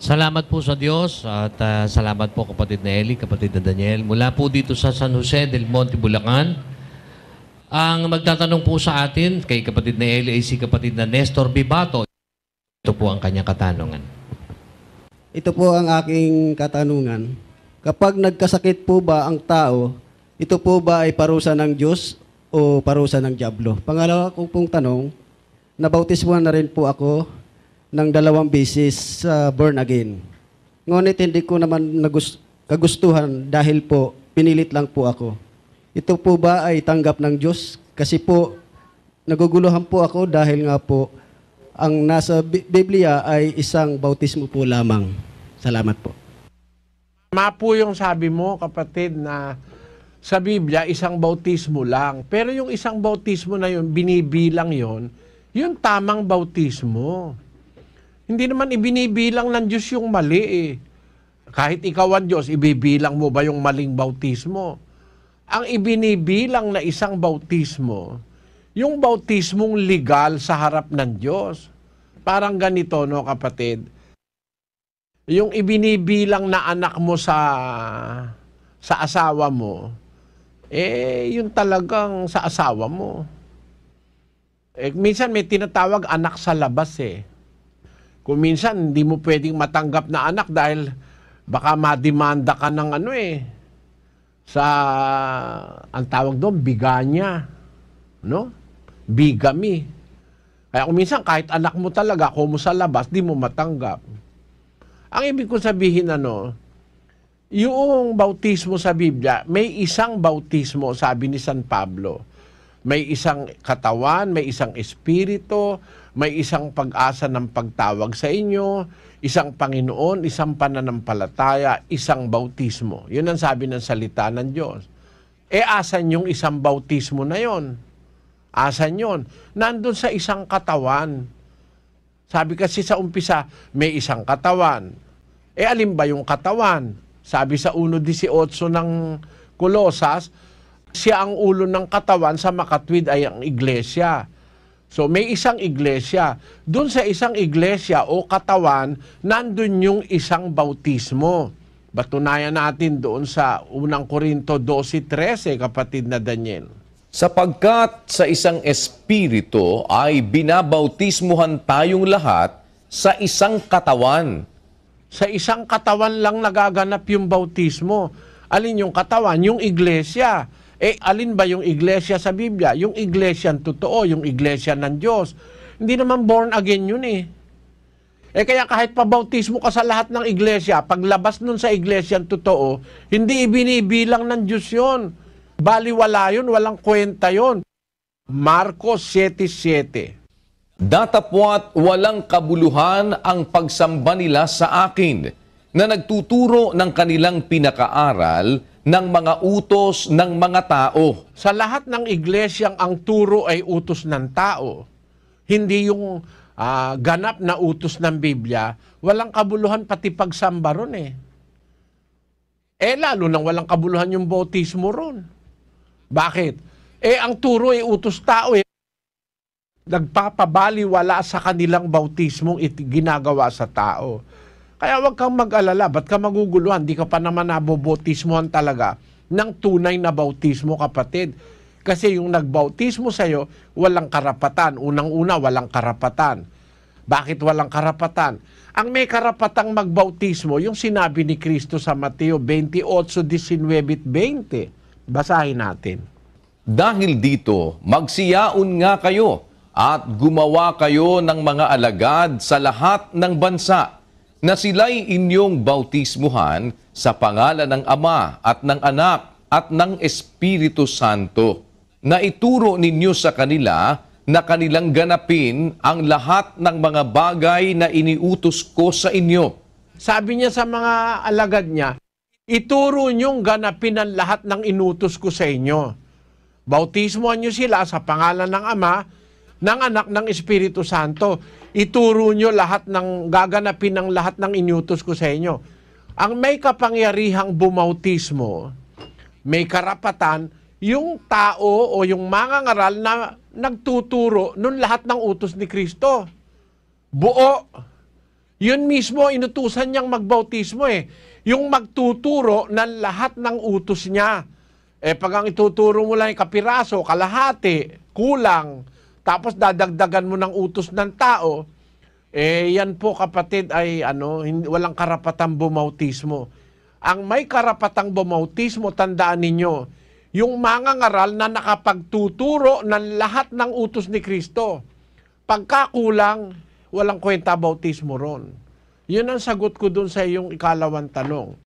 Salamat po sa Diyos at salamat po kapatid na Eli, kapatid na Daniel. Mula po dito sa San Jose del Monte, Bulacan. Ang magtatanong po sa atin kay kapatid na Eli ay si kapatid na Nestor Bibato. Ito po ang kanyang katanungan. Ito po ang aking katanungan. Kapag nagkasakit po ba ang tao, ito po ba ay parusa ng Diyos o parusa ng Diablo? Pangalawa ko pong tanong, nabautismuhan na rin po ako ng 2 beses sa born again. Ngunit hindi ko naman kagustuhan dahil po pinilit lang po ako. Ito po ba ay tanggap ng Diyos? Kasi po naguguluhan po ako dahil nga po ang nasa Biblia ay isang bautismo po lamang. Salamat po. Tama po yung sabi mo, kapatid, na sa Biblia isang bautismo lang. Pero yung isang bautismo na yun, binibilang yun, yung tamang bautismo. Hindi naman ibinibilang ng Diyos yung mali eh. Kahit ikaw ang Diyos, ibibilang mo ba yung maling bautismo? Ang ibinibilang na isang bautismo, yung bautismong legal sa harap ng Diyos. Parang ganito, no kapatid? Yung ibinibilang na anak mo sa asawa mo, yun talagang sa asawa mo. Minsan may tinatawag anak sa labas eh. Kung minsan, hindi mo pwedeng matanggap na anak dahil baka mademanda ka ng ang tawag doon, biganya. No? Bigamy. Kaya kung minsan, kahit anak mo talaga, kung mo sa labas, di mo matanggap. Ang ibig ko sabihin, yung bautismo sa Biblia, may isang bautismo, sabi ni San Pablo. May isang katawan, may isang espiritu, may isang pag-asa ng pagtawag sa inyo, isang Panginoon, isang pananampalataya, isang bautismo. Yun ang sabi ng salita ng Diyos. Asan yung isang bautismo na yon? Asan yun? Nandun sa isang katawan. Sabi kasi sa umpisa, may isang katawan. Alin ba yung katawan? Sabi sa 1:18 ng Kolosas, siya ang ulo ng katawan, sa makatwid ay ang iglesia. So may isang iglesia. Doon sa isang iglesia o katawan, nandun yung isang bautismo. Batunayan natin doon sa 1 Corinto 12:13, kapatid na Daniel. Sapagkat sa isang espiritu ay binabautismuhan tayong lahat sa isang katawan. Sa isang katawan lang nagaganap yung bautismo. Alin yung katawan? Yung iglesia. Alin ba yung iglesia sa Biblia? Yung iglesia totoo, yung iglesia ng Diyos. Hindi naman born again yun eh. Kaya kahit pabautismo ka sa lahat ng iglesia, paglabas nun sa iglesia totoo, hindi ibinibilang ng Diyos yun. Baliwala yun, walang kwenta yun. Marcos 7:7. Datapwat walang kabuluhan ang pagsamba nila sa akin, na nagtuturo ng kanilang pinakaaral ng mga utos ng mga tao. Sa lahat ng iglesyang ang turo ay utos ng tao, hindi yung ganap na utos ng Biblia, walang kabuluhan pati pagsamba ron eh. Lalo nang walang kabuluhan yung bautismo ron. Bakit? Ang turo ay utos tao eh. Nagpapabaliwala sa kanilang bautismong ginagawa sa tao. Kaya huwag kang mag-alala, ba't ka maguguluhan? Di ka pa naman nabobautismohan talaga ng tunay na bautismo, kapatid. Kasi yung nagbautismo sa'yo, walang karapatan. Unang-una, walang karapatan. Bakit walang karapatan? Ang may karapatang magbautismo, yung sinabi ni Kristo sa Mateo 28:19-20. Basahin natin. Dahil dito, magsiyaon nga kayo at gumawa kayo ng mga alagad sa lahat ng bansa, na sila'y inyong bautismuhan sa pangalan ng Ama at ng Anak at ng Espiritu Santo, na ituro ninyo sa kanila na kanilang ganapin ang lahat ng mga bagay na iniutos ko sa inyo. Sabi niya sa mga alagad niya, ituro niyong ganapin ang lahat ng inutos ko sa inyo. Bautismuhan niyo sila sa pangalan ng Ama, ng Anak, ng Espiritu Santo. Ituro nyo lahat ng gaganapin ng lahat ng inutos ko sa inyo. Ang may kapangyarihang bumautismo, may karapatan, yung tao o yung mangangaral na nagtuturo nun lahat ng utos ni Kristo. Buo. Yun mismo, inutusan niyang magbautismo eh. Yung magtuturo ng lahat ng utos niya. Pag ang ituturo mo lang yung kapiraso, kalahati, kulang, tapos dadagdagan mo ng utos ng tao, yan po kapatid ay walang karapatang bumautismo. Ang may karapatang bumautismo, tandaan ninyo, yung mangangaral na nakapagtuturo ng lahat ng utos ni Kristo. Pagkakulang, walang kwenta bautismo ron. Yun ang sagot ko dun sa iyong ikalawang tanong.